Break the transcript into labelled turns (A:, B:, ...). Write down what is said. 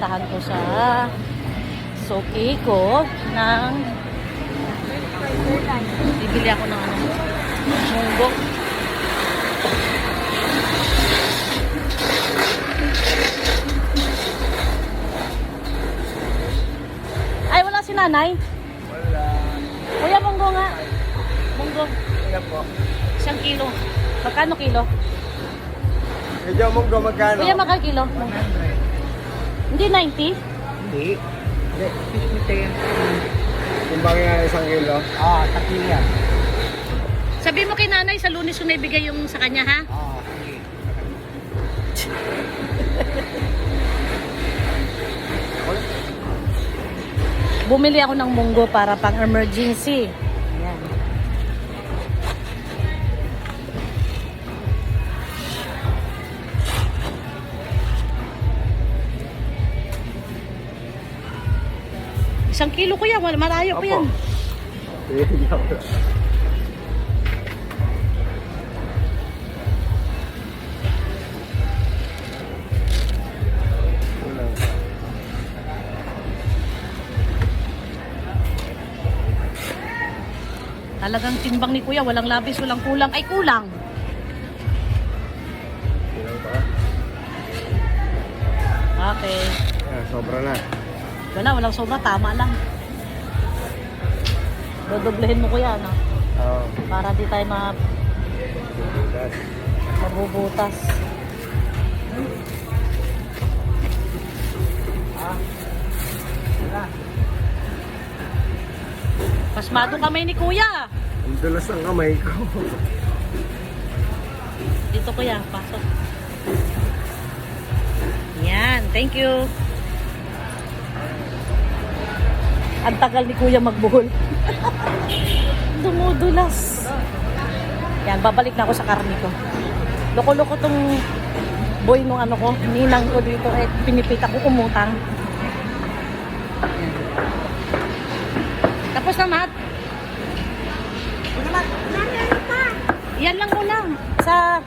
A: pupuntahan ko sa suki ko ng bibili ako ng munggo. Ay, wala si nanay?
B: Wala.
A: Kuya, munggo nga. Munggo.
B: Kaya po.
A: 1 kilo. Magkano kilo?
B: Medyo munggo magkano?
A: Kuya, magkano kilo?
B: 100.
A: Hindi 90?
B: Hindi. Hindi. 50. Timbang nga 1 kilo? Oo, 1 kilo yan.
A: Sabi mo kay nanay, sa Lunes ko naibigay yung sa kanya, ha?
B: Oo, sige.
A: Bumili ako ng munggo para pang emergency. Ayan. Isang kilo ko yan, malayo ko yan. Talagang timbang ni kuya, walang labis, walang kulang. Ay, kulang! Okay.
B: Sobra na.
A: Walang sobra, tama lang. Dodoblehin mo kuya, no?
B: Oo.
A: Para di tayo mabubutas. Pasmado kamay ni kuya.
B: Ang dulas ang kamay ko.
A: Dito kuya, pasok. Yan, thank you. Ang tagal ni kuya magbuhol. Dumudulas. Yan, babalik na ako sa karne ko. Loko-loko tong boy nung ano ko, ninang ko dito, eh, pinipita ko umutang. Tapos na, Mat. Yan lang muna. Sa